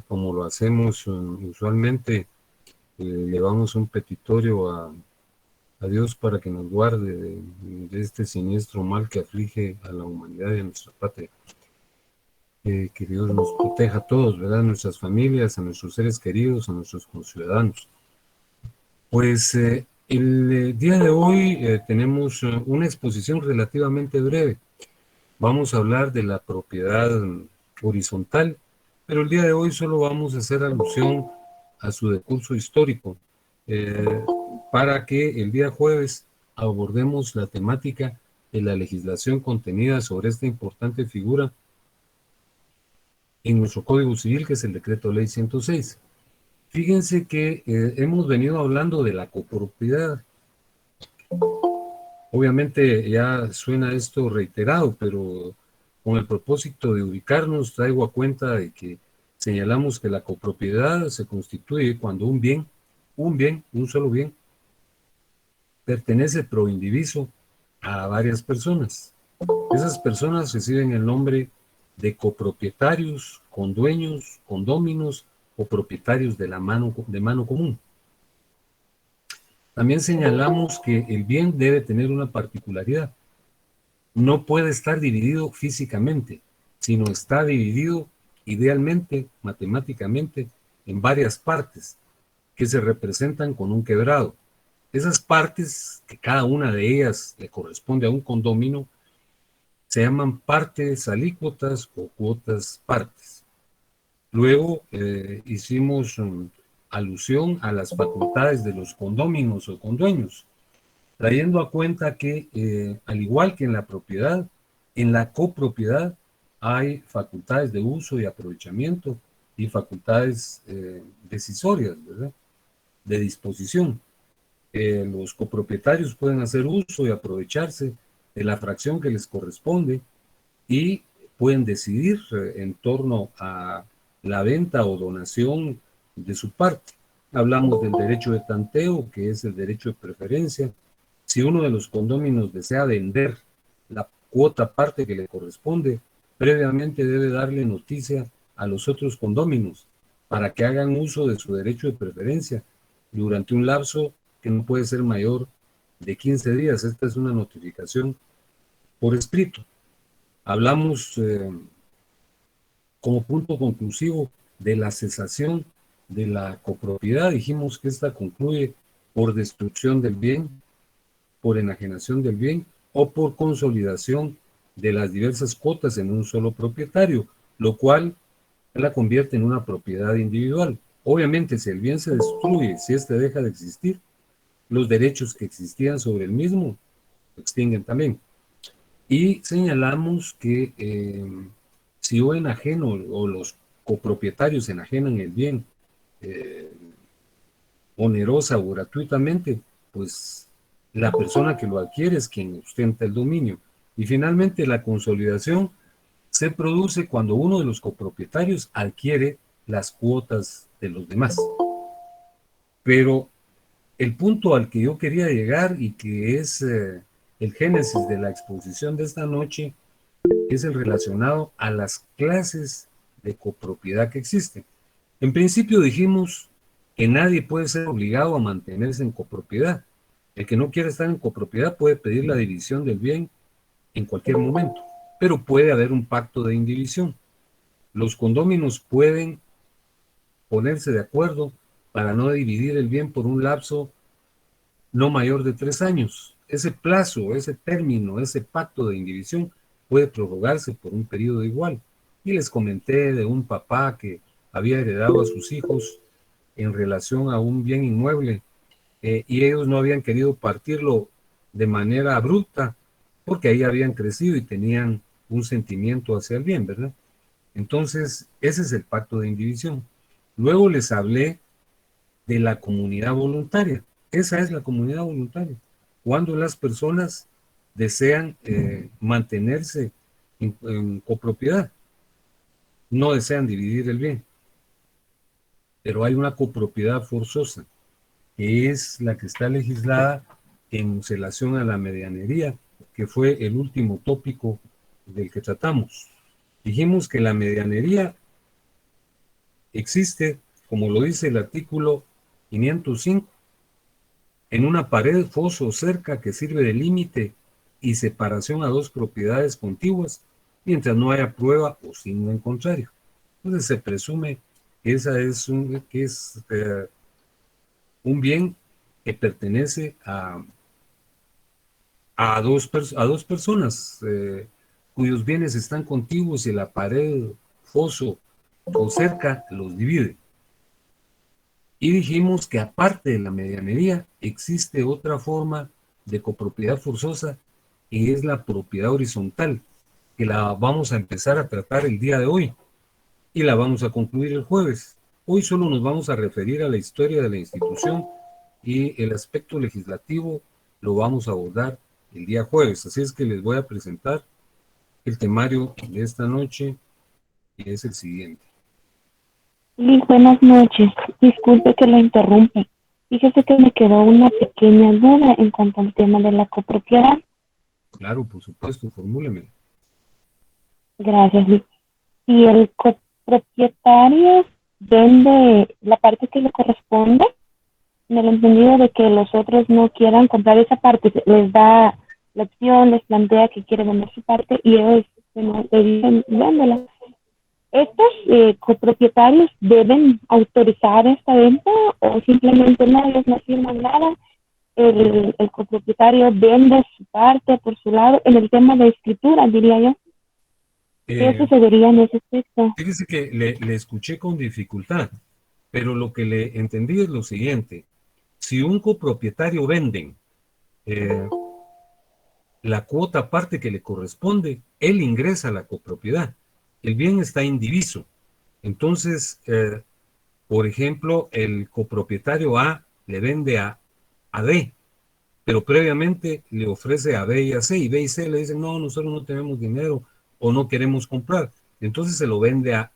Como lo hacemos usualmente, llevamos un petitorio a Dios para que nos guarde de este siniestro mal que aflige a la humanidad y a nuestra patria. Que Dios nos proteja a todos, ¿verdad? A nuestras familias, a nuestros seres queridos, a nuestros conciudadanos. Pues el día de hoy tenemos una exposición relativamente breve. Vamos a hablar de la propiedad horizontal, pero el día de hoy solo vamos a hacer alusión a su decurso histórico, eh, para que el día jueves abordemos la temática de la legislación contenida sobre esta importante figura en nuestro Código Civil, que es el Decreto Ley 106. Fíjense que hemos venido hablando de la copropiedad. Obviamente ya suena esto reiterado, pero con el propósito de ubicarnos, traigo a cuenta de que señalamos que la copropiedad se constituye cuando un solo bien, pertenece pro indiviso a varias personas. Esas personas reciben el nombre de copropietarios, condueños, condóminos o propietarios de mano común. También señalamos que el bien debe tener una particularidad. No puede estar dividido físicamente, sino está dividido idealmente, matemáticamente, en varias partes que se representan con un quebrado. Esas partes, que cada una de ellas le corresponde a un condomino, se llaman partes alícuotas o cuotas partes. Luego hicimos alusión a las facultades de los condóminos o condueños, trayendo a cuenta que, al igual que en la propiedad, en la copropiedad hay facultades de uso y aprovechamiento y facultades decisorias, ¿verdad? De disposición. Los copropietarios pueden hacer uso y aprovecharse de la fracción que les corresponde y pueden decidir en torno a la venta o donación de su parte. Hablamos del derecho de tanteo, que es el derecho de preferencia. Si uno de los condóminos desea vender la cuota parte que le corresponde, previamente debe darle noticia a los otros condóminos para que hagan uso de su derecho de preferencia durante un lapso que no puede ser mayor de 15 días. Esta es una notificación por escrito. Hablamos como punto conclusivo de la cesación de la copropiedad. Dijimos que esta concluye por destrucción del bien, por enajenación del bien o por consolidación de las diversas cuotas en un solo propietario, lo cual la convierte en una propiedad individual. Obviamente, si el bien se destruye, si éste deja de existir, los derechos que existían sobre el mismo se extinguen también. Y señalamos que si yo enajeno o los copropietarios enajenan el bien eh, onerosa o gratuitamente, pues la persona que lo adquiere es quien ostenta el dominio. Y finalmente la consolidación se produce cuando uno de los copropietarios adquiere las cuotas de los demás. Pero el punto al que yo quería llegar y que es el génesis de la exposición de esta noche es el relacionado a las clases de copropiedad que existen. En principio dijimos que nadie puede ser obligado a mantenerse en copropiedad. El que no quiere estar en copropiedad puede pedir la división del bien en cualquier momento, pero puede haber un pacto de indivisión. Los condóminos pueden ponerse de acuerdo para no dividir el bien por un lapso no mayor de 3 años. Ese plazo, ese término, ese pacto de indivisión puede prorrogarse por un periodo igual. Y les comenté de un papá que había heredado a sus hijos en relación a un bien inmueble, y ellos no habían querido partirlo de manera abrupta porque ahí habían crecido y tenían un sentimiento hacia el bien, ¿verdad? Entonces, ese es el pacto de indivisión. Luego les hablé de la comunidad voluntaria. Esa es la comunidad voluntaria. Cuando las personas desean mantenerse en copropiedad, no desean dividir el bien, pero hay una copropiedad forzosa, que es la que está legislada en relación a la medianería, que fue el último tópico del que tratamos. Dijimos que la medianería existe, como lo dice el artículo 505, en una pared, foso o cerca que sirve de límite y separación a dos propiedades contiguas, mientras no haya prueba o signo en contrario. Entonces se presume que esa es un bien que pertenece a dos personas cuyos bienes están contiguos y la pared, foso o cerca los divide. Y dijimos que aparte de la medianería existe otra forma de copropiedad forzosa y es la propiedad horizontal, que la vamos a empezar a tratar el día de hoy y la vamos a concluir el jueves. Hoy solo nos vamos a referir a la historia de la institución y el aspecto legislativo lo vamos a abordar el día jueves. Así es que les voy a presentar el temario de esta noche y es el siguiente. Liz, buenas noches. Disculpe que lo interrumpa. Fíjese que me quedó una pequeña duda en cuanto al tema de la copropiedad. Claro, por supuesto, formúleme. Gracias, Liz. Si el copropietario vende la parte que le corresponde, en el entendido de que los otros no quieran comprar esa parte, les da la opción, les plantea que quiere vender su parte y ellos le dicen, véndela. ¿Estos copropietarios deben autorizar esta venta o simplemente no, ellos no firman nada? El copropietario vende su parte por su lado en el tema de escritura, diría yo. ¿Qué sucedería en ese aspecto? Fíjese que le escuché con dificultad, pero lo que le entendí es lo siguiente. Si un copropietario vende la cuota parte que le corresponde, él ingresa a la copropiedad. El bien está indiviso. Entonces, por ejemplo, el copropietario A le vende a D, pero previamente le ofrece a B y a C, y B y C le dicen, no, nosotros no tenemos dinero o no queremos comprar. Entonces se lo vende a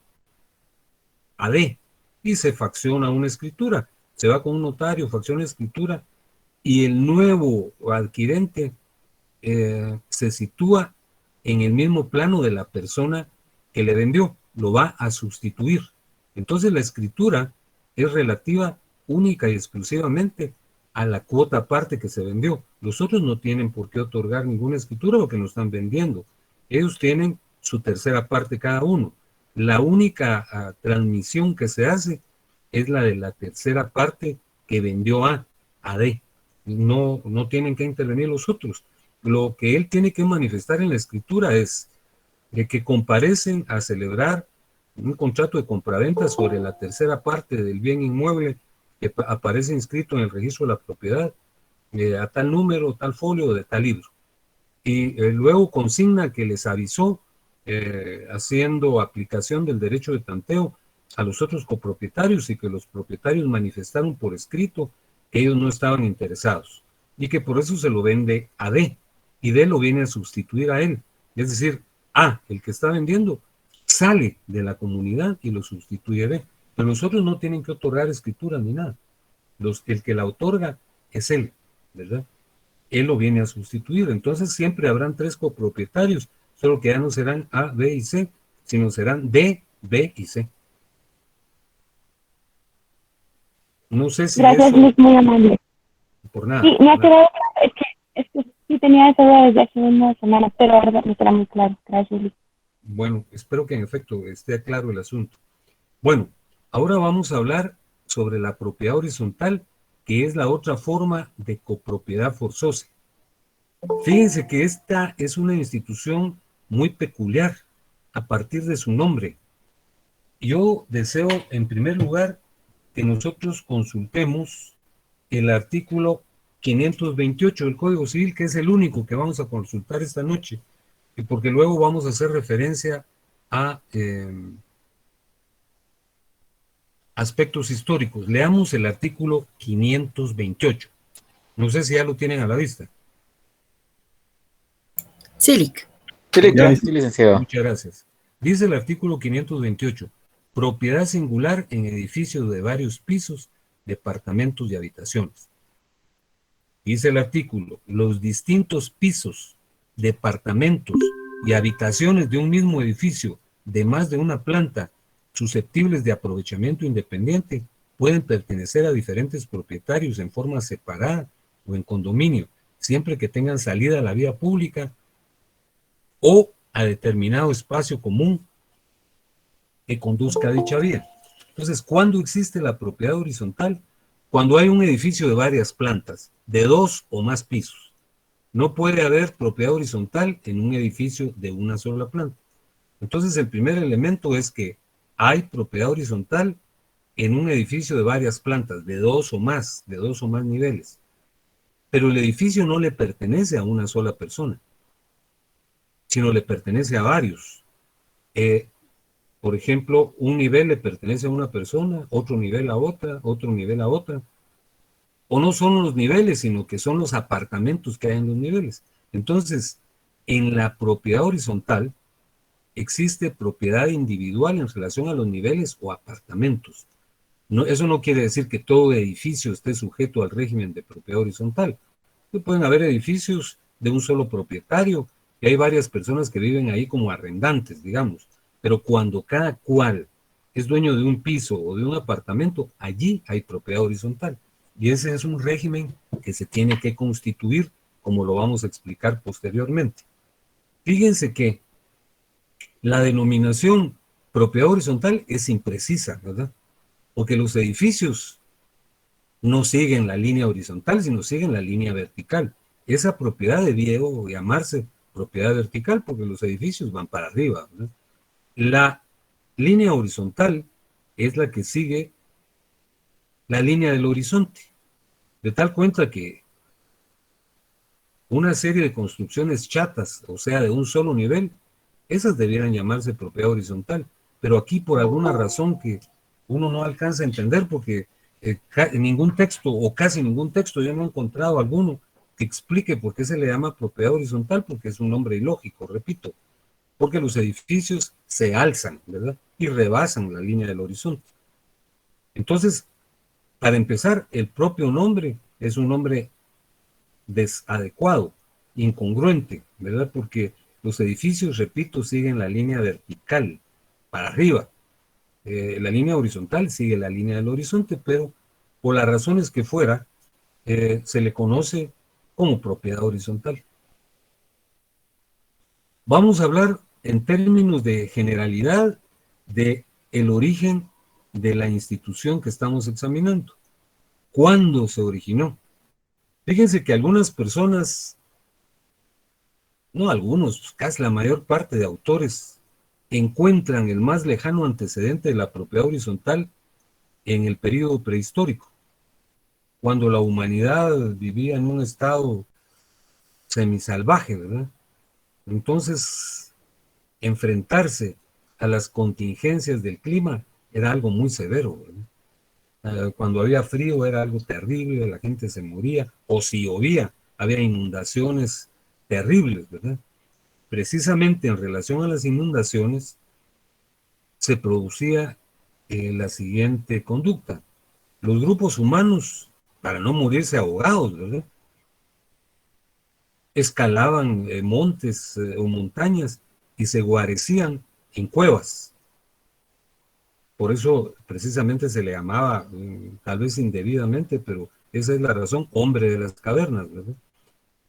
D y se facciona una escritura. Se va con un notario, facciona escritura y el nuevo adquirente se sitúa en el mismo plano de la persona que le vendió, lo va a sustituir. Entonces la escritura es relativa única y exclusivamente a la cuota parte que se vendió. Los otros no tienen por qué otorgar ninguna escritura porque no están vendiendo. Ellos tienen su tercera parte cada uno. La única transmisión que se hace es la de la tercera parte que vendió a D. No tienen que intervenir los otros. Lo que él tiene que manifestar en la escritura es de que comparecen a celebrar un contrato de compraventa sobre la tercera parte del bien inmueble que aparece inscrito en el registro de la propiedad a tal número, tal folio de tal libro. Y luego consigna que les avisó haciendo aplicación del derecho de tanteo a los otros copropietarios y que los propietarios manifestaron por escrito que ellos no estaban interesados y que por eso se lo vende a D y D lo viene a sustituir a él. Es decir, A, el que está vendiendo, sale de la comunidad y lo sustituye a D. Pero los otros no tienen que otorgar escritura ni nada. El que la otorga es él, ¿verdad? Él lo viene a sustituir. Entonces siempre habrán tres copropietarios, solo que ya no serán A, B y C, sino serán D, B y C. No sé si Gracias, eso... Luis, muy amable. Por nada. Sí, me ha quedado claro, es que sí tenía esa duda desde hace una semana, pero ahora me queda muy claro. Gracias, Luis. Bueno, espero que en efecto esté claro el asunto. Bueno, ahora vamos a hablar sobre la propiedad horizontal, que es la otra forma de copropiedad forzosa. Fíjense que esta es una institución muy peculiar a partir de su nombre. Yo deseo, en primer lugar, que nosotros consultemos el artículo 528 del Código Civil, que es el único que vamos a consultar esta noche, y porque luego vamos a hacer referencia a aspectos históricos. Leamos el artículo 528. No sé si ya lo tienen a la vista. Sí, Sí, licenciado. Muchas gracias. Dice el artículo 528, propiedad singular en edificios de varios pisos, departamentos y habitaciones. Dice el artículo, los distintos pisos, departamentos y habitaciones de un mismo edificio de más de una planta susceptibles de aprovechamiento independiente pueden pertenecer a diferentes propietarios en forma separada o en condominio, siempre que tengan salida a la vía pública o a determinado espacio común que conduzca a dicha vía. Entonces, ¿cuándo existe la propiedad horizontal? Cuando hay un edificio de varias plantas, de 2 o más pisos. No puede haber propiedad horizontal en un edificio de una sola planta. Entonces, el primer elemento es que hay propiedad horizontal en un edificio de varias plantas, de 2 o más niveles. Pero el edificio no le pertenece a una sola persona, sino le pertenece a varios. Por ejemplo, un nivel le pertenece a una persona, otro nivel a otra, otro nivel a otra. O no son los niveles, sino que son los apartamentos que hay en los niveles. Entonces, en la propiedad horizontal existe propiedad individual en relación a los niveles o apartamentos. No, eso no quiere decir que todo edificio esté sujeto al régimen de propiedad horizontal. Pueden haber edificios de un solo propietario y hay varias personas que viven ahí como arrendantes, digamos. Pero cuando cada cual es dueño de un piso o de un apartamento, allí hay propiedad horizontal. Y ese es un régimen que se tiene que constituir, como lo vamos a explicar posteriormente. Fíjense que la denominación propiedad horizontal es imprecisa, ¿verdad? Porque los edificios no siguen la línea horizontal, sino siguen la línea vertical. Esa propiedad debía llamarse propiedad vertical porque los edificios van para arriba, ¿verdad? La línea horizontal es la que sigue la línea del horizonte, de tal cuenta que una serie de construcciones chatas, o sea, de un solo nivel, esas debieran llamarse propiedad horizontal, pero aquí por alguna razón que uno no alcanza a entender, porque ningún texto, o casi ningún texto, yo no he encontrado alguno que explique por qué se le llama propiedad horizontal, porque es un nombre ilógico, repito, porque los edificios se alzan, ¿verdad? Y rebasan la línea del horizonte. Entonces, para empezar, el propio nombre es un nombre desadecuado, incongruente, ¿verdad? Porque los edificios, repito, siguen la línea vertical, para arriba. La línea horizontal sigue la línea del horizonte, pero por las razones que fuera, se le conoce como propiedad horizontal. Vamos a hablar en términos de generalidad de el origen de la institución que estamos examinando. ¿Cuándo se originó? Fíjense que algunas personas, no algunos, casi la mayor parte de autores, encuentran el más lejano antecedente de la propiedad horizontal en el período prehistórico, cuando la humanidad vivía en un estado semisalvaje, ¿verdad? Entonces, enfrentarse a las contingencias del clima era algo muy severo, ¿verdad? Cuando había frío era algo terrible, la gente se moría, o si llovía, había inundaciones terribles, ¿verdad? Precisamente en relación a las inundaciones, se producía la siguiente conducta. Los grupos humanos, para no morirse ahogados, ¿verdad?, escalaban montes o montañas y se guarecían en cuevas. Por eso precisamente se le llamaba, tal vez indebidamente, pero esa es la razón, hombre de las cavernas, ¿verdad?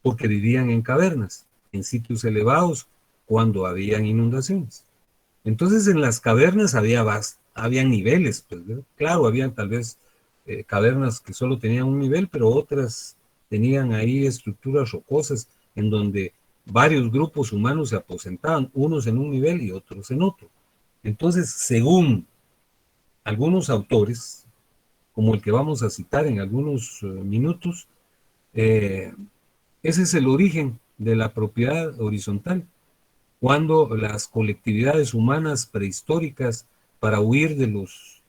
Porque vivían en cavernas, en sitios elevados, cuando habían inundaciones. Entonces en las cavernas había niveles, pues, ¿verdad? Claro, habían tal vez cavernas que solo tenían un nivel, pero otras tenían ahí estructuras rocosas en donde varios grupos humanos se aposentaban, unos en un nivel y otros en otro. Entonces, según algunos autores, como el que vamos a citar en algunos minutos, ese es el origen de la propiedad horizontal, cuando las colectividades humanas prehistóricas, para huir de los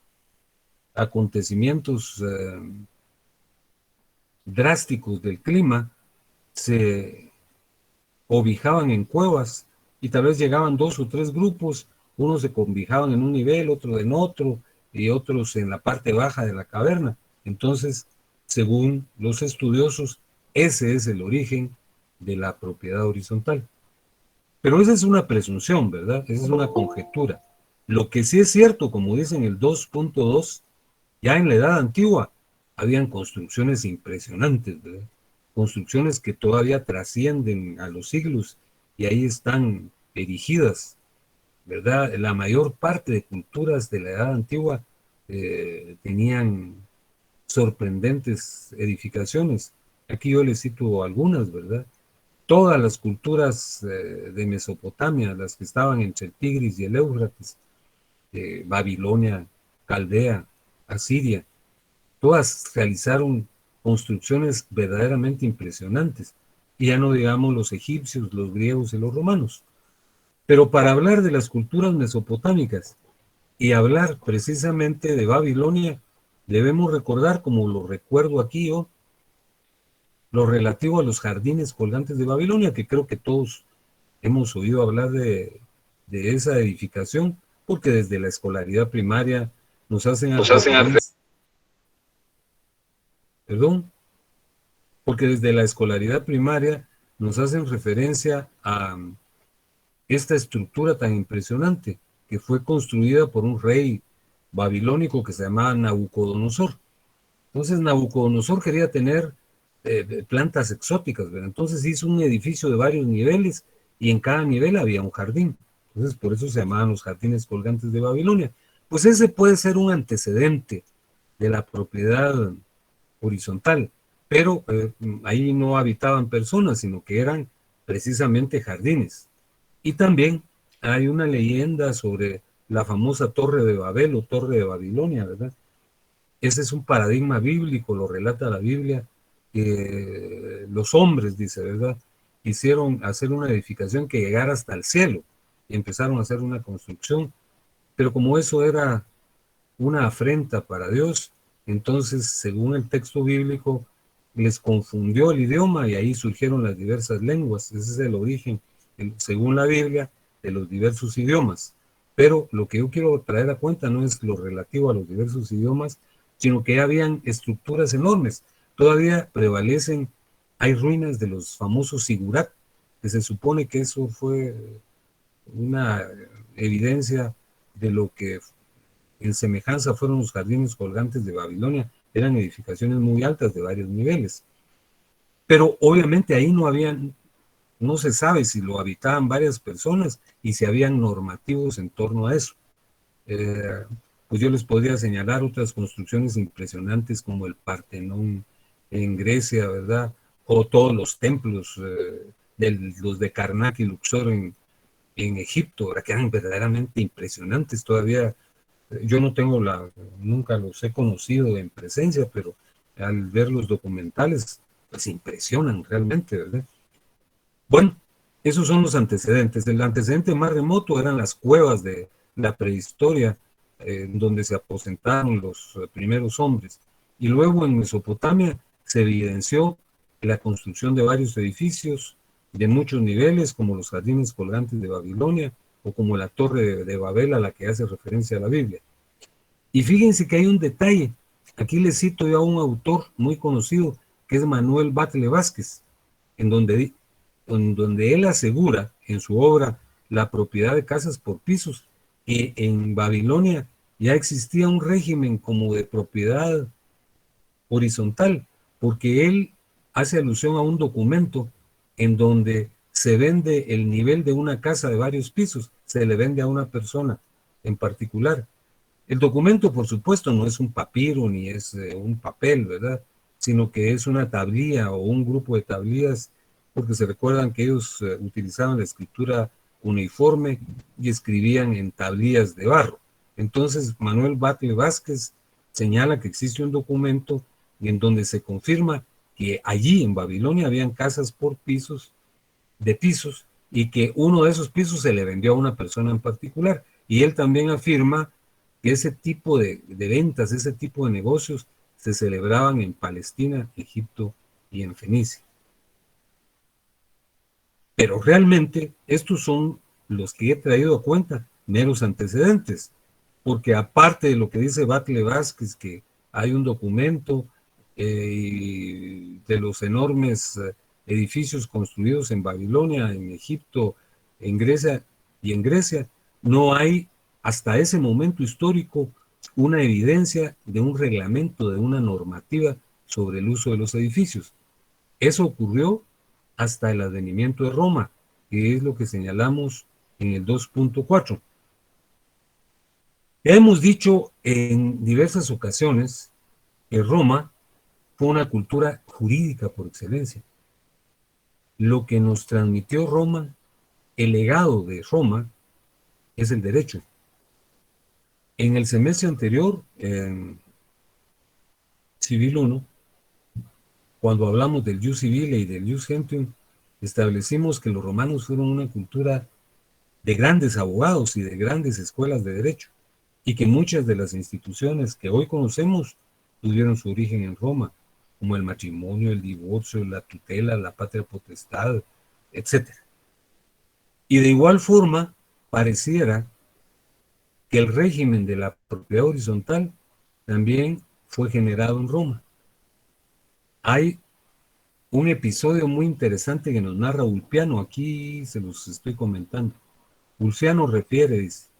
acontecimientos drásticos del clima, se cobijaban en cuevas y tal vez llegaban 2 o 3 grupos, unos se cobijaban en un nivel, otro en otro y otros en la parte baja de la caverna. Entonces, según los estudiosos, ese es el origen de la propiedad horizontal. Pero esa es una presunción, ¿verdad? Esa es una conjetura. Lo que sí es cierto, como dicen el 2.2, ya en la Edad Antigua habían construcciones impresionantes, ¿verdad? Construcciones que todavía trascienden a los siglos y ahí están erigidas, ¿verdad? La mayor parte de culturas de la Edad Antigua tenían sorprendentes edificaciones. Aquí yo les cito algunas, ¿verdad? Todas las culturas de Mesopotamia, las que estaban entre el Tigris y el Éufrates, Babilonia, Caldea, Asiria, todas realizaron construcciones verdaderamente impresionantes. Y ya no digamos los egipcios, los griegos y los romanos. Pero para hablar de las culturas mesopotámicas y hablar precisamente de Babilonia, debemos recordar, como lo recuerdo aquí yo, lo relativo a los jardines colgantes de Babilonia, que creo que todos hemos oído hablar de esa edificación, porque desde la escolaridad primaria nos hacen perdón, porque desde la escolaridad primaria nos hacen referencia a esta estructura tan impresionante que fue construida por un rey babilónico que se llamaba Nabucodonosor. Entonces Nabucodonosor quería tener plantas exóticas, ¿verdad? Entonces hizo un edificio de varios niveles y en cada nivel había un jardín. Entonces por eso se llamaban los jardines colgantes de Babilonia. Pues ese puede ser un antecedente de la propiedad horizontal, pero ahí no habitaban personas, sino que eran precisamente jardines. Y también hay una leyenda sobre la famosa Torre de Babel o Torre de Babilonia, ¿verdad? Ese es un paradigma bíblico, lo relata la Biblia, que los hombres, dice, ¿verdad?, quisieron hacer una edificación que llegara hasta el cielo y empezaron a hacer una construcción, pero como eso era una afrenta para Dios, entonces, según el texto bíblico, les confundió el idioma y ahí surgieron las diversas lenguas. Ese es el origen, según la Biblia, de los diversos idiomas. Pero lo que yo quiero traer a cuenta no es lo relativo a los diversos idiomas, sino que habían estructuras enormes. Todavía prevalecen, hay ruinas de los famosos sigurat, que se supone que eso fue una evidencia de lo que en semejanza fueron los jardines colgantes de Babilonia. Eran edificaciones muy altas de varios niveles. Pero obviamente ahí no se sabe si lo habitaban varias personas y si habían normativos en torno a eso. Pues yo les podría señalar otras construcciones impresionantes como el Partenón en Grecia, ¿verdad? O todos los templos, los de Karnak y Luxor en Egipto, ¿verdad?, que eran verdaderamente impresionantes. Todavía yo no tengo nunca los he conocido en presencia, pero al ver los documentales, pues impresionan realmente, ¿verdad? Bueno, esos son los antecedentes. El antecedente más remoto eran las cuevas de la prehistoria, donde se aposentaron los primeros hombres. Y luego en Mesopotamia se evidenció la construcción de varios edificios de muchos niveles, como los jardines colgantes de Babilonia o como la Torre de Babel a la que hace referencia a la Biblia. Y fíjense que hay un detalle. Aquí les cito yo a un autor muy conocido, que es Manuel Batlle Vázquez, en donde él asegura en su obra La propiedad de casas por pisos, que en Babilonia ya existía un régimen como de propiedad horizontal, porque él hace alusión a un documento en donde se vende el nivel de una casa de varios pisos, se le vende a una persona en particular. El documento, por supuesto, no es un papiro ni es un papel, ¿verdad?, sino que es una tablilla o un grupo de tablillas, porque se recuerdan que ellos utilizaban la escritura cuneiforme y escribían en tablillas de barro. Entonces, Manuel Batlle Vázquez señala que existe un documento en donde se confirma que allí en Babilonia habían casas por pisos, de pisos, y que uno de esos pisos se le vendió a una persona en particular. Y él también afirma que ese tipo de ventas, ese tipo de negocios se celebraban en Palestina, Egipto y en Fenicia. Pero realmente estos son los que he traído a cuenta, meros antecedentes, porque aparte de lo que dice Batlle Vázquez, que hay un documento de los enormes edificios construidos en Babilonia, en Egipto, en Grecia, no hay hasta ese momento histórico una evidencia de un reglamento, de una normativa sobre el uso de los edificios. Eso ocurrió hasta el advenimiento de Roma, que es lo que señalamos en el 2.4. Ya hemos dicho en diversas ocasiones que Roma fue una cultura jurídica por excelencia. Lo que nos transmitió Roma, el legado de Roma, es el derecho. En el semestre anterior, en Civil 1, cuando hablamos del Jus Civile y del Jus Gentium, establecimos que los romanos fueron una cultura de grandes abogados y de grandes escuelas de derecho, y que muchas de las instituciones que hoy conocemos tuvieron su origen en Roma, como el matrimonio, el divorcio, la tutela, la patria potestad, etc. Y de igual forma, pareciera que el régimen de la propiedad horizontal también fue generado en Roma. Hay un episodio muy interesante que nos narra Ulpiano, aquí se los estoy comentando. Ulpiano refiere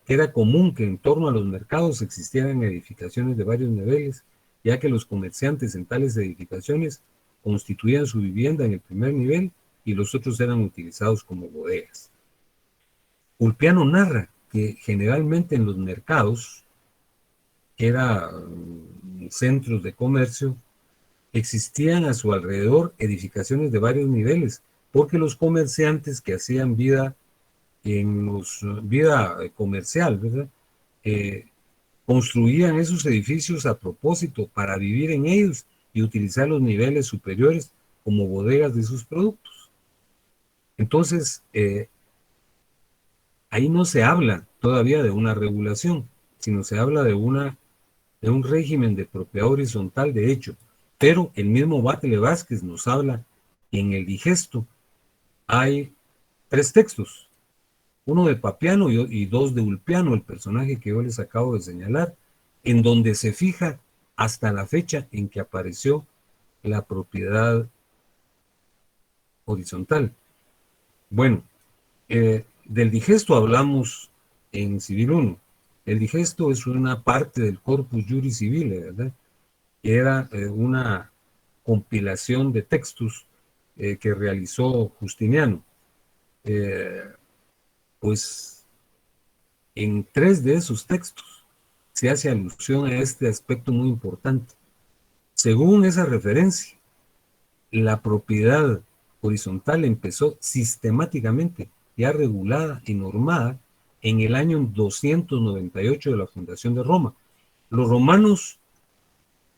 que era común que en torno a los mercados existieran edificaciones de varios niveles, ya que los comerciantes en tales edificaciones constituían su vivienda en el primer nivel y los otros eran utilizados como bodegas. Ulpiano narra que generalmente en los mercados, que eran centros de comercio, existían a su alrededor edificaciones de varios niveles, porque los comerciantes que hacían vida comercial, ¿verdad? Construían esos edificios a propósito para vivir en ellos y utilizar los niveles superiores como bodegas de sus productos. Entonces, ahí no se habla todavía de una regulación, sino se habla de un régimen de propiedad horizontal de hecho. Pero el mismo Batlle Vázquez nos habla que en el Digesto hay 3 textos, uno de Papiano y 2 de Ulpiano, el personaje que yo les acabo de señalar, en donde se fija hasta la fecha en que apareció la propiedad horizontal. Bueno, del Digesto hablamos en Civil 1. El Digesto es una parte del Corpus Juris Civile, ¿verdad? Que era una compilación de textos que realizó Justiniano. Pues en 3 de esos textos se hace alusión a este aspecto muy importante. Según esa referencia, la propiedad horizontal empezó sistemáticamente, ya regulada y normada, en el año 298 de la fundación de Roma. Los romanos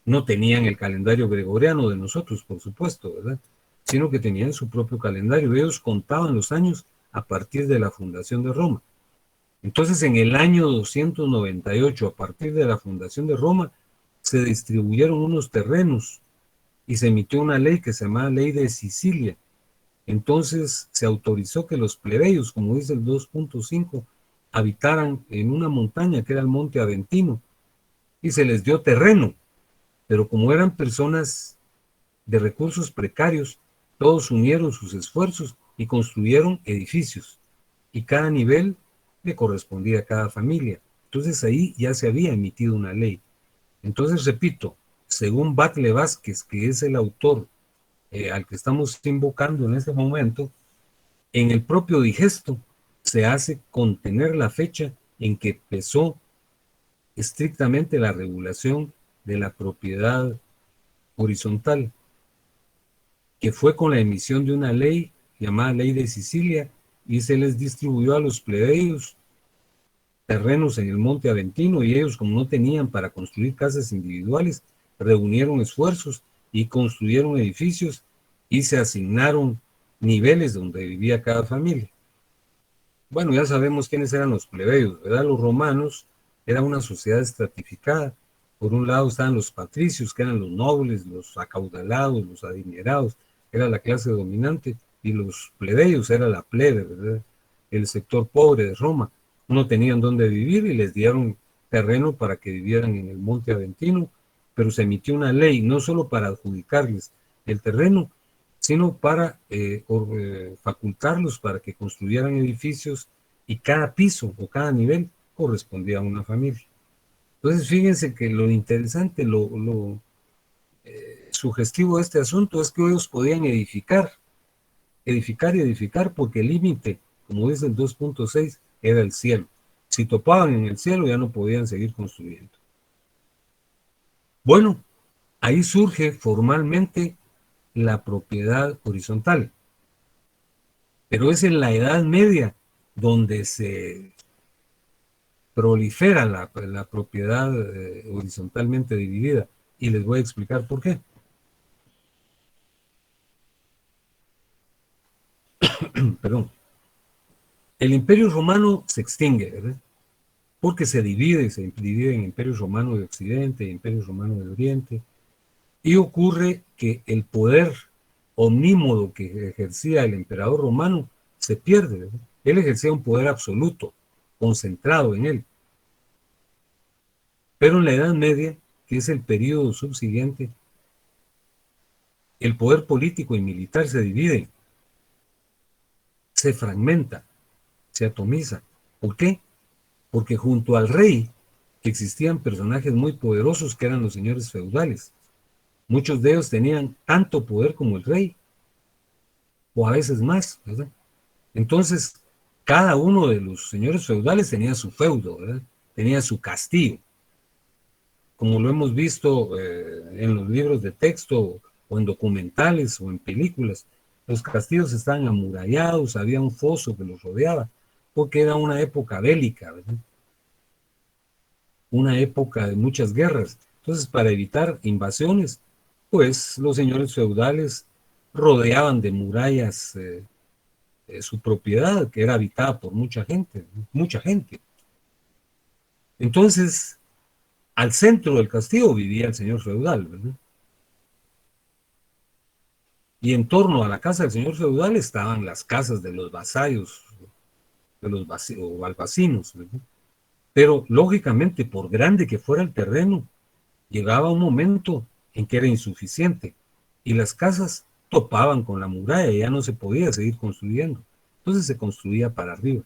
no tenían el calendario gregoriano de nosotros, por supuesto, ¿verdad? Sino que tenían su propio calendario. Ellos contaban los años a partir de la fundación de Roma. Entonces, en el año 298, a partir de la fundación de Roma, se distribuyeron unos terrenos y se emitió una ley que se llamaba Ley de Sicilia. Entonces, se autorizó que los plebeyos, como dice el 2.5, habitaran en una montaña que era el Monte Aventino, y se les dio terreno. Pero como eran personas de recursos precarios, todos unieron sus esfuerzos y construyeron edificios, y cada nivel le correspondía a cada familia. Entonces ahí ya se había emitido una ley. Entonces, repito, según Batlle Vázquez, que es el autor al que estamos invocando en este momento, en el propio Digesto se hace contener la fecha en que empezó estrictamente la regulación de la propiedad horizontal, que fue con la emisión de una ley llamada Ley de Sicilia, y se les distribuyó a los plebeyos terrenos en el Monte Aventino, y ellos, como no tenían para construir casas individuales, reunieron esfuerzos y construyeron edificios y se asignaron niveles donde vivía cada familia. Bueno, ya sabemos quiénes eran los plebeyos, ¿verdad? Los romanos eran una sociedad estratificada. Por un lado estaban los patricios, que eran los nobles, los acaudalados, los adinerados, era la clase dominante, y los plebeyos era la plebe, ¿verdad? El sector pobre de Roma. No tenían dónde vivir y les dieron terreno para que vivieran en el Monte Aventino, pero se emitió una ley no solo para adjudicarles el terreno, sino para facultarlos para que construyeran edificios y cada piso o cada nivel correspondía a una familia. Entonces, fíjense que lo interesante, lo sugestivo de este asunto es que ellos podían edificar y edificar, porque el límite, como dice el 2.6, era el cielo. Si topaban en el cielo, ya no podían seguir construyendo. Bueno, ahí surge formalmente la propiedad horizontal. Pero es en la Edad Media donde se prolifera la propiedad horizontalmente dividida. Y les voy a explicar por qué. Perdón. El Imperio Romano se extingue, ¿verdad? Porque se divide en Imperio Romano de Occidente y Imperio Romano de Oriente. Y ocurre que el poder omnímodo que ejercía el emperador romano se pierde, ¿verdad? Él ejercía un poder absoluto, concentrado en él. Pero en la Edad Media, que es el periodo subsiguiente, el poder político y militar se divide, se fragmenta, se atomiza. ¿Por qué? Porque junto al rey existían personajes muy poderosos que eran los señores feudales. Muchos de ellos tenían tanto poder como el rey, o a veces más, ¿verdad? Entonces, cada uno de los señores feudales tenía su feudo, ¿verdad? Tenía su castillo. Como lo hemos visto en los libros de texto, o en documentales, o en películas, los castillos estaban amurallados, había un foso que los rodeaba, porque era una época bélica, ¿verdad? Una época de muchas guerras. Entonces, para evitar invasiones, pues los señores feudales rodeaban de murallas su propiedad, que era habitada por mucha gente, mucha gente. Entonces, al centro del castillo vivía el señor feudal, ¿verdad? Y en torno a la casa del señor feudal estaban las casas de los vasallos, de los o albacinos, ¿verdad? Pero lógicamente, por grande que fuera el terreno, llegaba un momento en que era insuficiente y las casas topaban con la muralla y ya no se podía seguir construyendo. Entonces se construía para arriba.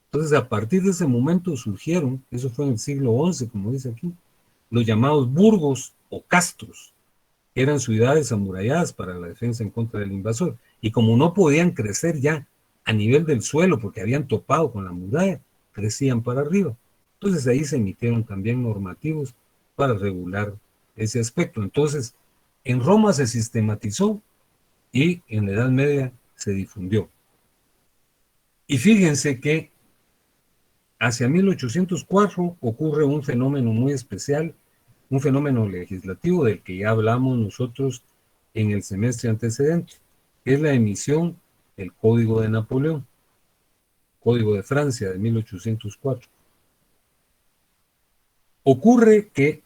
Entonces, a partir de ese momento surgieron, eso fue en el siglo XI, como dice aquí, los llamados burgos o castros, que eran ciudades amuralladas para la defensa en contra del invasor. Y como no podían crecer ya a nivel del suelo porque habían topado con la muralla, crecían para arriba. Entonces ahí se emitieron también normativos para regular ese aspecto. Entonces, en Roma se sistematizó y en la Edad Media se difundió. Y fíjense que hacia 1804 ocurre un fenómeno muy especial, un fenómeno legislativo del que ya hablamos nosotros en el semestre antecedente, que es la emisión del Código de Napoleón, Código de Francia de 1804. Ocurre que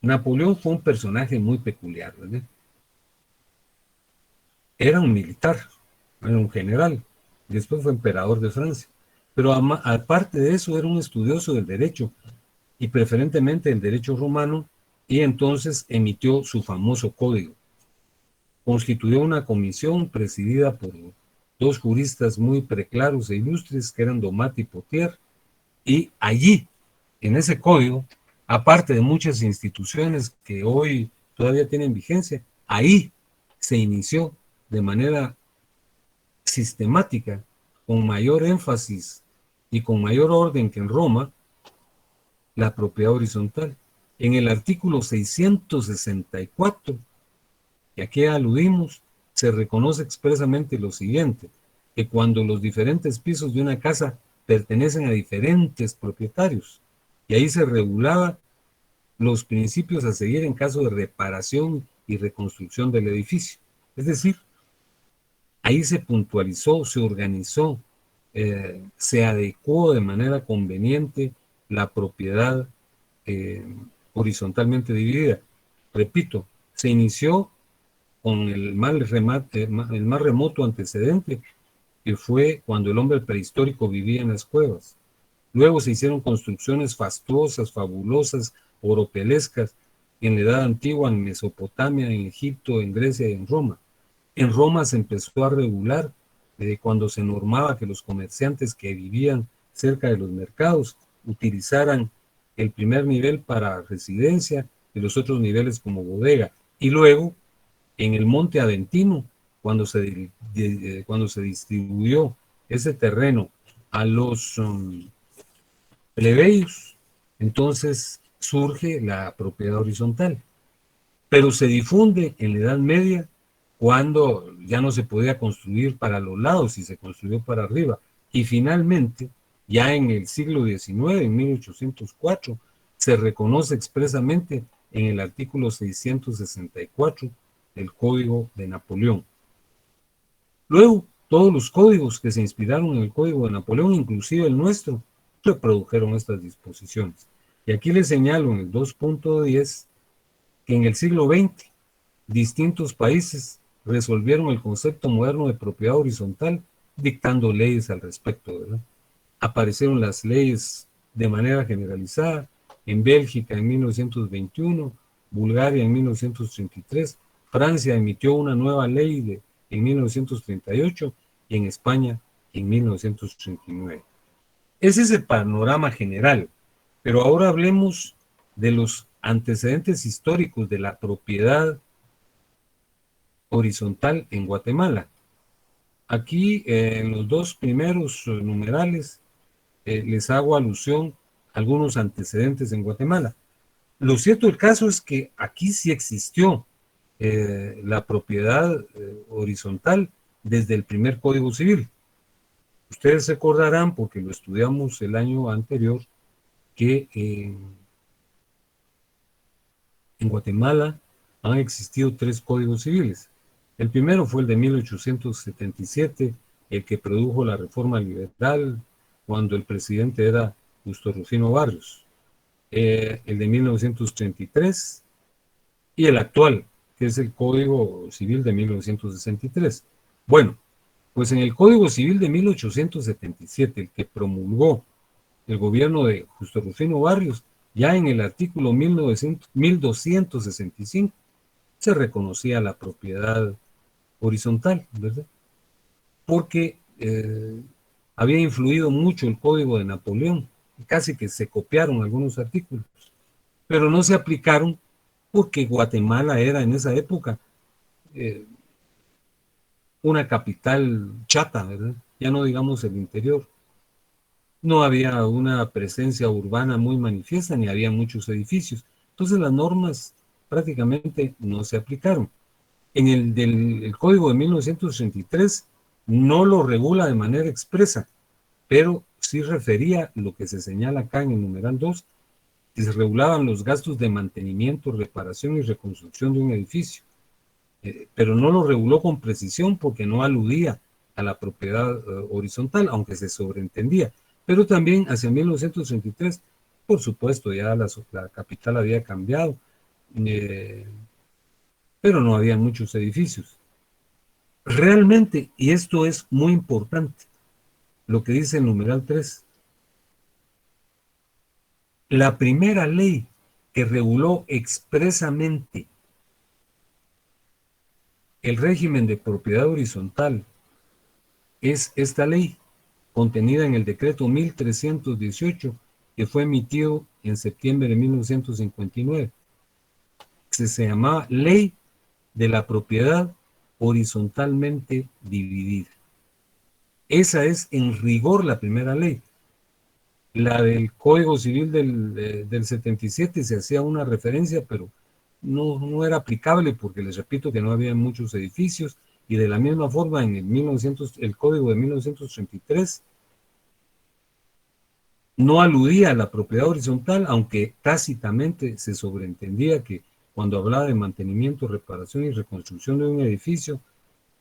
Napoleón fue un personaje muy peculiar, ¿verdad? Era un militar, era un general, y después fue emperador de Francia. Pero aparte de eso, era un estudioso del derecho, y preferentemente el derecho romano, y entonces emitió su famoso código. Constituyó una comisión presidida por dos juristas muy preclaros e ilustres, que eran Domat y Potier, y allí, en ese código, aparte de muchas instituciones que hoy todavía tienen vigencia, ahí se inició de manera sistemática, con mayor énfasis y con mayor orden que en Roma, la propiedad horizontal. En el artículo 664, que aquí aludimos, se reconoce expresamente lo siguiente, que cuando los diferentes pisos de una casa pertenecen a diferentes propietarios, y ahí se regulaba los principios a seguir en caso de reparación y reconstrucción del edificio. Es decir, ahí se puntualizó, se organizó, se adecuó de manera conveniente la propiedad horizontalmente dividida. Repito, se inició con el más remoto antecedente, que fue cuando el hombre prehistórico vivía en las cuevas. Luego se hicieron construcciones fastuosas, fabulosas, oropelescas, en la Edad Antigua, en Mesopotamia, en Egipto, en Grecia y en Roma. En Roma se empezó a regular cuando se normaba que los comerciantes que vivían cerca de los mercados utilizaran el primer nivel para residencia y los otros niveles como bodega. Y luego, en el Monte Aventino, cuando se distribuyó ese terreno a los plebeyos, entonces surge la propiedad horizontal. Pero se difunde en la Edad Media cuando ya no se podía construir para los lados y se construyó para arriba. Y finalmente, ya en el siglo XIX, en 1804, se reconoce expresamente en el artículo 664 del Código de Napoleón. Luego, todos los códigos que se inspiraron en el Código de Napoleón, inclusive el nuestro, reprodujeron estas disposiciones. Y aquí les señalo en el 2.10 que en el siglo XX distintos países resolvieron el concepto moderno de propiedad horizontal dictando leyes al respecto, ¿verdad? Aparecieron las leyes de manera generalizada en Bélgica en 1921, Bulgaria en 1933, Francia emitió una nueva ley en 1938 y en España en 1939. Ese es el panorama general, pero ahora hablemos de los antecedentes históricos de la propiedad horizontal en Guatemala. Aquí en los dos primeros numerales les hago alusión a algunos antecedentes en Guatemala. Lo cierto del caso es que aquí sí existió la propiedad horizontal desde el primer Código Civil. Ustedes recordarán, porque lo estudiamos el año anterior, que en Guatemala han existido 3 códigos civiles. El primero fue el de 1877, el que produjo la reforma liberal cuando el presidente era Justo Rufino Barrios. El de 1933 y el actual, que es el Código Civil de 1963. Bueno, pues en el Código Civil de 1877, el que promulgó el gobierno de Justo Rufino Barrios, ya en el artículo 1265 se reconocía la propiedad horizontal, ¿verdad? Porque había influido mucho el Código de Napoleón, casi que se copiaron algunos artículos, pero no se aplicaron porque Guatemala era en esa época una capital chata, ¿verdad? Ya no digamos el interior. No había una presencia urbana muy manifiesta, ni había muchos edificios. Entonces las normas prácticamente no se aplicaron. En el Código de 1983 no lo regula de manera expresa, pero sí refería lo que se señala acá en el numeral 2, que se regulaban los gastos de mantenimiento, reparación y reconstrucción de un edificio. Pero no lo reguló con precisión porque no aludía a la propiedad horizontal, aunque se sobreentendía. Pero también hacia 1933, por supuesto, ya la capital había cambiado, pero no había muchos edificios. Realmente, y esto es muy importante, lo que dice el numeral 3, la primera ley que reguló expresamente el régimen de propiedad horizontal es esta ley contenida en el decreto 1318 que fue emitido en septiembre de 1959. Se llamaba Ley de la Propiedad Horizontalmente Dividida. Esa es en rigor la primera ley. La del Código Civil del 77 se hacía una referencia, pero no era aplicable porque les repito que no había muchos edificios, y de la misma forma en el Código de 1933 no aludía a la propiedad horizontal, aunque tácitamente se sobreentendía que cuando hablaba de mantenimiento, reparación y reconstrucción de un edificio,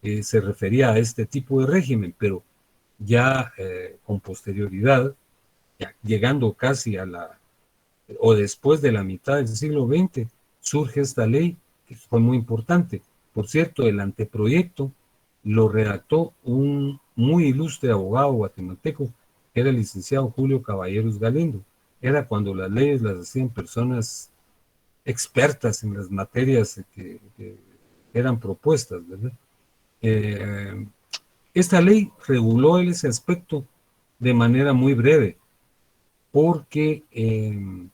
se refería a este tipo de régimen, pero ya con posterioridad, ya llegando casi o después de la mitad del siglo XX, surge esta ley que fue muy importante. Por cierto, el anteproyecto lo redactó un muy ilustre abogado guatemalteco, que era el licenciado Julio Caballeros Galindo. Era cuando las leyes las hacían personas expertas en las materias que eran propuestas, ¿verdad? Esta ley reguló ese aspecto de manera muy breve, porque en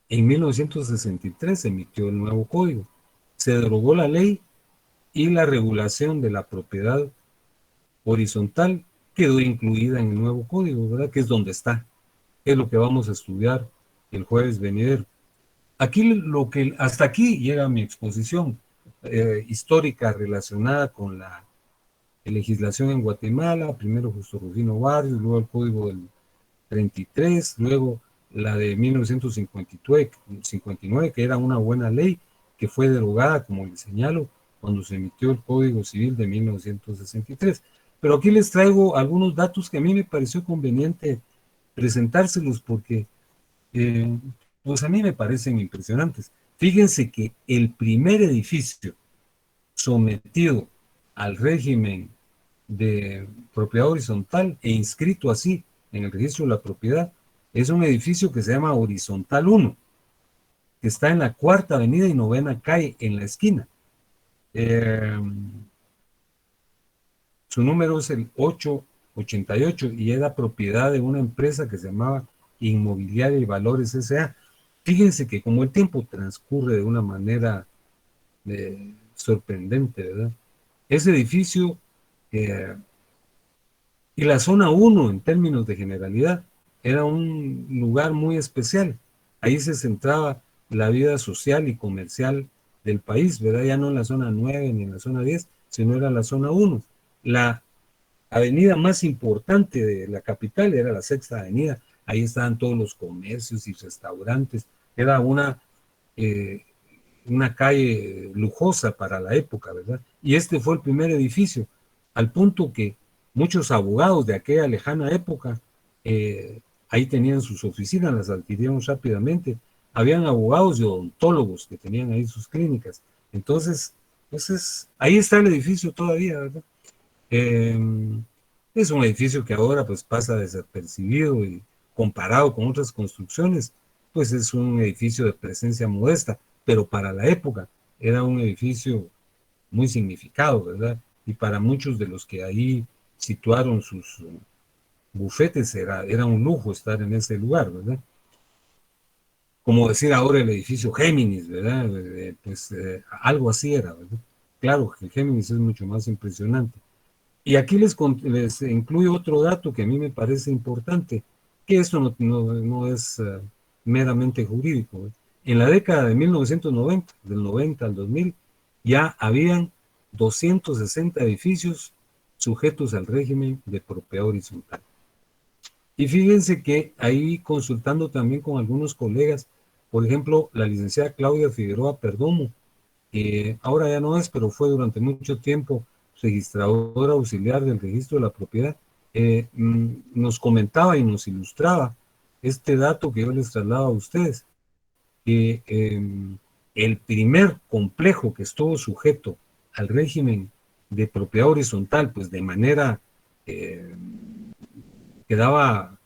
1963 se emitió el nuevo código. Se derogó la ley y la regulación de la propiedad horizontal quedó incluida en el nuevo código, ¿verdad? Que es donde está, es lo que vamos a estudiar el jueves venidero. Aquí hasta aquí llega mi exposición histórica relacionada con la legislación en Guatemala, primero Justo Rufino Barrios, luego el Código del 33, luego la de 1959, que era una buena ley, que fue derogada, como les señalo, cuando se emitió el Código Civil de 1963. Pero aquí les traigo algunos datos que a mí me pareció conveniente presentárselos porque pues a mí me parecen impresionantes. Fíjense que el primer edificio sometido al régimen de propiedad horizontal e inscrito así en el registro de la propiedad es un edificio que se llama Horizontal 1, que está en la Cuarta Avenida y Novena Calle, en la esquina. Su número es el 888 y era propiedad de una empresa que se llamaba Inmobiliaria y Valores S.A. Fíjense que como el tiempo transcurre de una manera sorprendente, ¿verdad? Ese edificio y la zona 1 en términos de generalidad era un lugar muy especial. Ahí se centraba la vida social y comercial del país, ¿verdad? Ya no en la zona 9 ni en la zona 10, sino era la zona 1. La avenida más importante de la capital era la Sexta Avenida. Ahí estaban todos los comercios y restaurantes. Era una calle lujosa para la época, ¿verdad? Y este fue el primer edificio, al punto que muchos abogados de aquella lejana época ahí tenían sus oficinas, las adquirieron rápidamente. Habían abogados y odontólogos que tenían ahí sus clínicas. Entonces, pues ahí está el edificio todavía, ¿verdad? Es un edificio que ahora pues pasa desapercibido y comparado con otras construcciones, pues es un edificio de presencia modesta, pero para la época era un edificio muy significado, ¿verdad? Y para muchos de los que ahí situaron sus bufetes era un lujo estar en ese lugar, ¿verdad? Como decir ahora el edificio Géminis, ¿verdad? Algo así era, ¿verdad? Claro que el Géminis es mucho más impresionante. Y aquí les incluyo otro dato que a mí me parece importante, que esto no es meramente jurídico. En la década de 1990, del 90 al 2000, ya habían 260 edificios sujetos al régimen de propiedad horizontal. Y fíjense que ahí consultando también con algunos colegas, por ejemplo, la licenciada Claudia Figueroa Perdomo, que ahora ya no es, pero fue durante mucho tiempo registradora auxiliar del registro de la propiedad, nos comentaba y nos ilustraba este dato que yo les traslado a ustedes, que el primer complejo que estuvo sujeto al régimen de propiedad horizontal, pues de manera que daba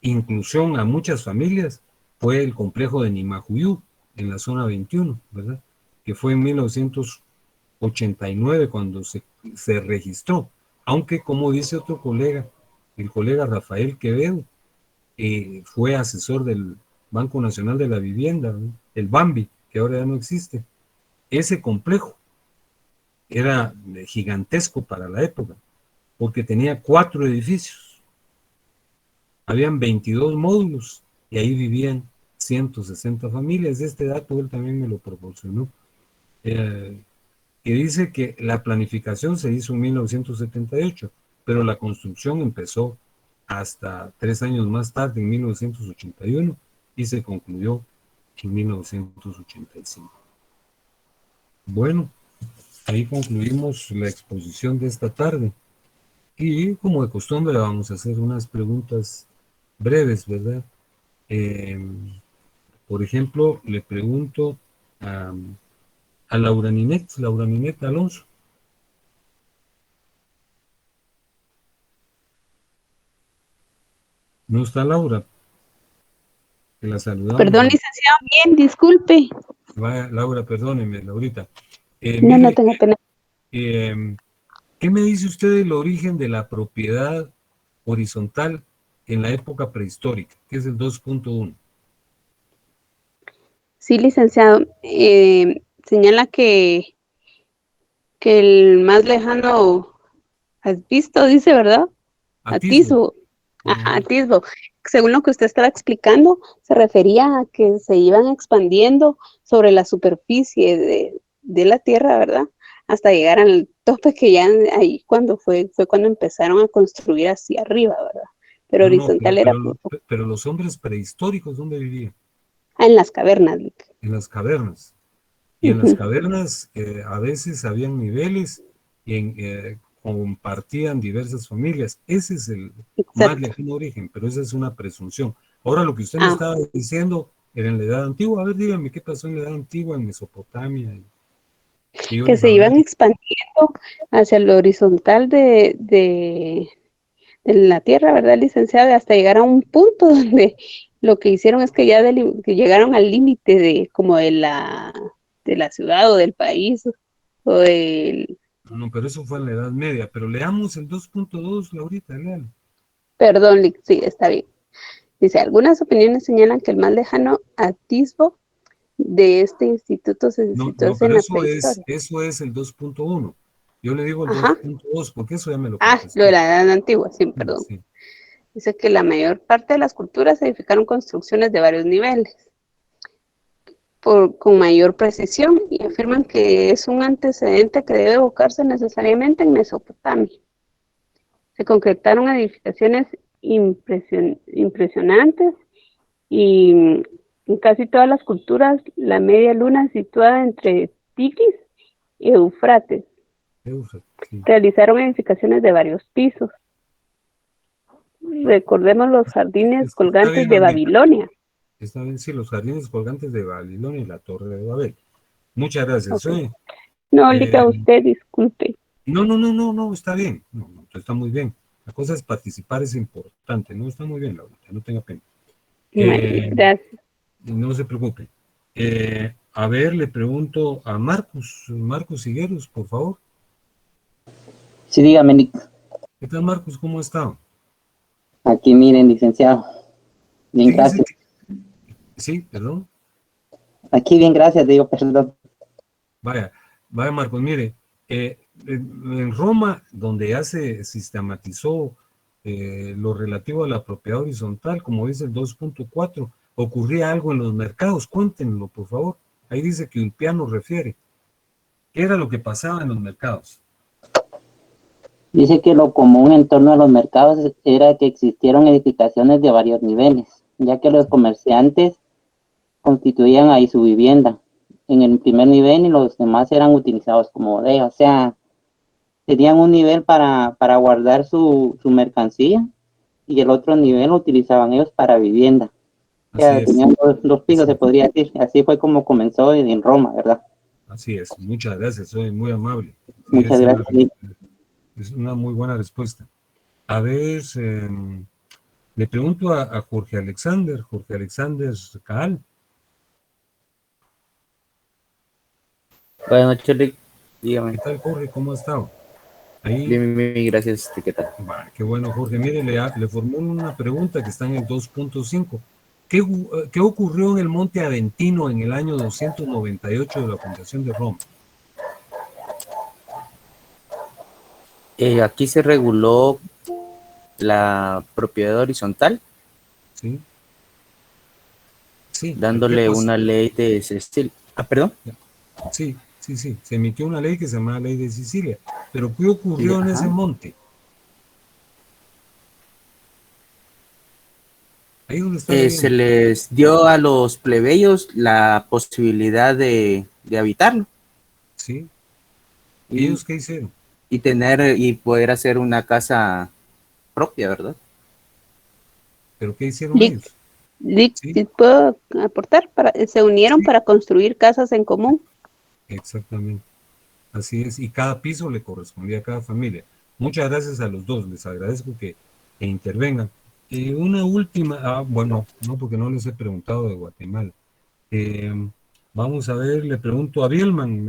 inclusión a muchas familias, fue el complejo de Nimajuyú, en la zona 21, ¿verdad? Que fue en 1989 cuando se registró, aunque como dice otro colega, el colega Rafael Quevedo, fue asesor del Banco Nacional de la Vivienda, ¿no? El BAMBI, que ahora ya no existe. Ese complejo era gigantesco para la época, porque tenía 4 edificios, habían 22 módulos y ahí vivían 160 familias. Este dato él también me lo proporcionó. Que dice que la planificación se hizo en 1978, pero la construcción empezó hasta 3 años más tarde, en 1981, y se concluyó en 1985. Bueno, ahí concluimos la exposición de esta tarde. Y como de costumbre vamos a hacer unas preguntas breves, ¿verdad? Por ejemplo, le pregunto a Laura Ninet Alonso. No está Laura, que la saludamos. Perdón, licenciado, bien, disculpe. Vaya, Laura, perdóneme, Laurita. No, no Mire, tengo pena. ¿qué me dice usted del origen de la propiedad horizontal en la época prehistórica, que es el 2.1? Sí, licenciado. Señala que el más lejano has visto, dice, ¿verdad? Atisbo. Atisbo. Ajá, Atisbo. Según lo que usted estaba explicando, se refería a que se iban expandiendo sobre la superficie de la Tierra, ¿verdad? Hasta llegar al tope que ya ahí fue cuando empezaron a construir hacia arriba, ¿verdad? Pero No, no, horizontal era pero los hombres prehistóricos, ¿dónde vivían? en las cavernas. En las cavernas. Y en las Ujú, cavernas a veces habían niveles y compartían diversas familias. Ese es el más exacto. lejano origen, pero esa es una presunción. Ahora, lo que usted me Ah, estaba diciendo era en la Edad Antigua. A ver, dígame qué pasó en la Edad Antigua, en Mesopotamia. Y yo que le se sabré. iban expandiendo hacia el horizontal de la Tierra, ¿verdad, licenciada? Hasta llegar a un punto donde lo que hicieron es que que llegaron al límite como de la ciudad o del país o del... No, pero eso fue en la Edad Media. Pero leamos el 2.2, Laurita, léalo. Perdón, sí, está bien. Dice, algunas opiniones señalan que el más lejano atisbo de este instituto se No, situó no, en pero la eso prehistoria. es el 2.1. Yo le digo el Ajá. 2.2 porque eso ya me lo Lo de contestó. la edad antigua, sí, Sí, perdón. sí. Dice que la mayor parte de las culturas edificaron construcciones de varios niveles, con mayor precisión, y afirman que es un antecedente que debe evocarse necesariamente en Mesopotamia. Se concretaron edificaciones impresionantes y en casi todas las culturas la media luna situada entre Tigris y Eufrates. Sí. Realizaron edificaciones de varios pisos. Recordemos los jardines Está colgantes bien, de Laurita. Babilonia. Está bien, sí, los jardines colgantes de Babilonia y la Torre de Babel. Muchas gracias. Okay. Oye, No, Lica, eh, usted disculpe. no, está bien. No, está muy bien. La cosa es participar, es importante. No, está muy bien, Laurita, no tenga pena. Vale, Eh, gracias. no se preocupe. A ver, le pregunto a Marcos Higueros, por favor. Sí, dígame, Nick. ¿Qué tal, Marcos? ¿Cómo está? Aquí miren, licenciado. Bien, Fíjese gracias. que... Sí, perdón. Aquí bien, gracias, digo, perdón. Vaya, Marcos, mire, en Roma, donde ya se sistematizó lo relativo a la propiedad horizontal, como dice el 2.4, ocurría algo en los mercados. Cuéntenlo, por favor. Ahí dice que Ulpiano refiere. ¿Qué era lo que pasaba en los mercados? Dice que lo común en torno a los mercados era que existieron edificaciones de varios niveles, ya que los comerciantes constituían ahí su vivienda en el primer nivel y los demás eran utilizados como bodega. O sea, tenían un nivel para guardar su mercancía y el otro nivel lo utilizaban ellos para vivienda. O Así sea, es, tenían dos pisos, así se es, podría decir. Así fue como comenzó en Roma, ¿verdad? así es. Muchas gracias, soy muy amable. Sí, Muchas gracias. es una muy buena respuesta. A ver, le pregunto a Jorge Alexander Caal. Buenas noches, Rick. ¿Qué Dígame. tal, Jorge? ¿Cómo ha estado? Ahí, Bien, bien, bien, gracias. ¿Qué tal? qué bueno, Jorge. Mire, le formulo una pregunta que está en el 2.5. ¿Qué ocurrió en el Monte Aventino en el año 298 de la fundación de Roma? Aquí se reguló la propiedad horizontal, ¿Sí? Sí, pero ¿qué dándole pasó? una ley de ese estilo. Ah, perdón. Sí, sí, sí. Se emitió una ley que se llama Ley de Sicilia. Pero ¿qué ocurrió en ese Ajá. monte? Ahí donde está Se leyendo. les dio a los plebeyos la posibilidad de habitarlo ¿Sí? y, ¿Ellos qué hicieron? y tener y poder hacer una casa propia, ¿verdad? ¿Pero qué hicieron Lic, ellos? Lic, ¿Sí? ¿sí puedo aportar? Se unieron Sí, para construir casas en común. exactamente. Así es. Y cada piso le correspondía a cada familia. Muchas gracias a los dos. Les agradezco que intervengan. Una última, bueno, no, porque no les he preguntado de Guatemala. Eh, Vamos a ver, le pregunto a Bielman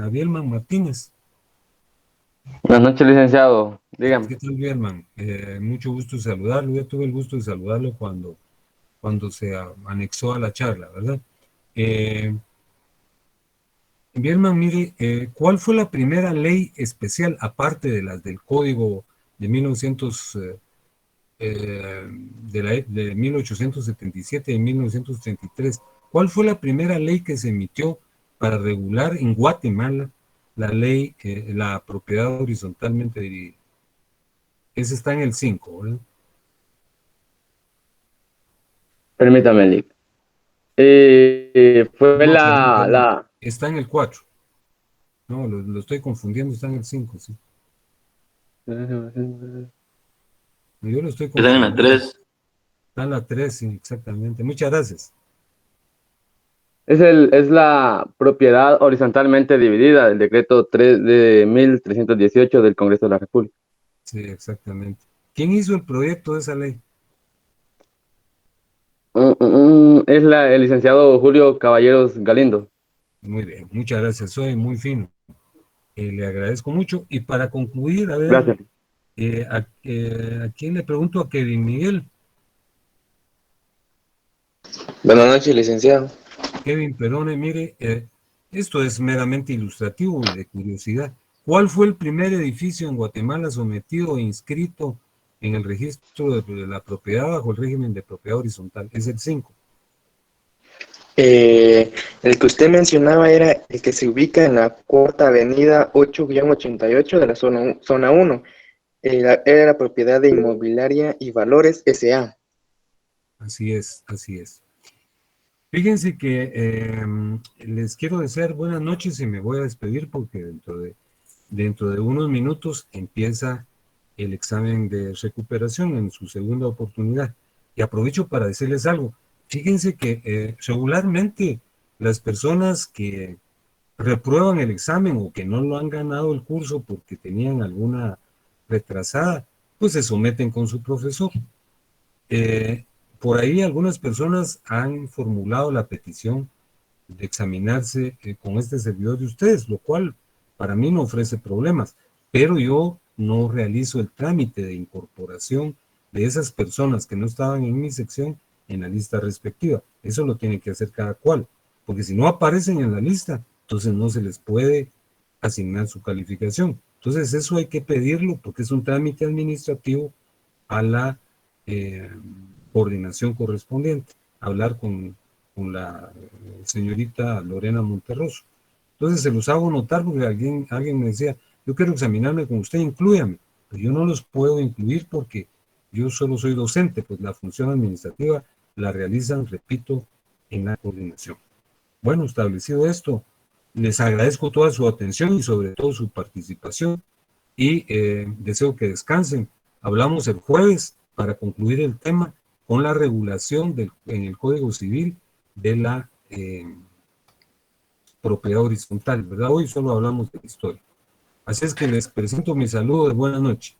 Martínez. Buenas noches, licenciado. Dígame. ¿Qué tal, Bielman? Mucho gusto saludarlo. Yo tuve el gusto de saludarlo cuando se anexó a la charla, ¿verdad? Bielman, mire, ¿cuál fue la primera ley especial, aparte de las del Código de 1877 y 1933? ¿Cuál fue la primera ley que se emitió para regular en Guatemala la ley, la propiedad horizontalmente dividida? Ese está en el 5, ¿verdad? Permítame, Lick. Fue No, perdón. la... Está en el 4. No, lo estoy confundiendo, está en el 5, sí. Yo lo estoy Están en la confundiendo. 3. Está en la 3, sí, exactamente. Muchas gracias. Es la propiedad horizontalmente dividida del decreto 3 de 1318 del Congreso de la República. Sí, exactamente. ¿Quién hizo el proyecto de esa ley? Es el licenciado Julio Caballeros Galindo. Muy bien, muchas gracias. Soy muy fino. Le agradezco mucho. Y para concluir, a ver, Gracias. ¿a quién le pregunto? A Kevin Miguel. Buenas noches, licenciado. Kevin, perdone, mire, esto es meramente ilustrativo y de curiosidad. ¿Cuál fue el primer edificio en Guatemala sometido e inscrito en el registro de la propiedad bajo el régimen de propiedad horizontal? Es el 5. El que usted mencionaba era el que se ubica en la cuarta avenida 8-88 de la zona 1. Era la propiedad de Inmobiliaria y Valores S.A. Así es, así es. Fíjense que les quiero desear buenas noches y me voy a despedir porque dentro de unos minutos empieza el examen de recuperación en su segunda oportunidad. Y aprovecho para decirles algo. Fíjense que regularmente las personas que reprueban el examen o que no lo han ganado el curso porque tenían alguna retrasada, pues se someten con su profesor. Por ahí algunas personas han formulado la petición de examinarse con este servidor de ustedes, lo cual para mí no ofrece problemas, pero yo no realizo el trámite de incorporación de esas personas que no estaban en mi sección en la lista respectiva. Eso lo tiene que hacer cada cual, porque si no aparecen en la lista, entonces no se les puede asignar su calificación. Entonces eso hay que pedirlo porque es un trámite administrativo a la coordinación correspondiente, hablar con la señorita Lorena Monterroso. Entonces se los hago notar porque alguien me decía, yo quiero examinarme con usted, inclúyame. Pero yo no los puedo incluir porque yo solo soy docente, pues la función administrativa la realizan, repito, en la coordinación. Bueno, establecido esto, les agradezco toda su atención y sobre todo su participación y deseo que descansen. Hablamos el jueves para concluir el tema con la regulación en el Código Civil de la propiedad horizontal, ¿verdad? Hoy solo hablamos de la historia. Así es que les presento mi saludo de buena noche.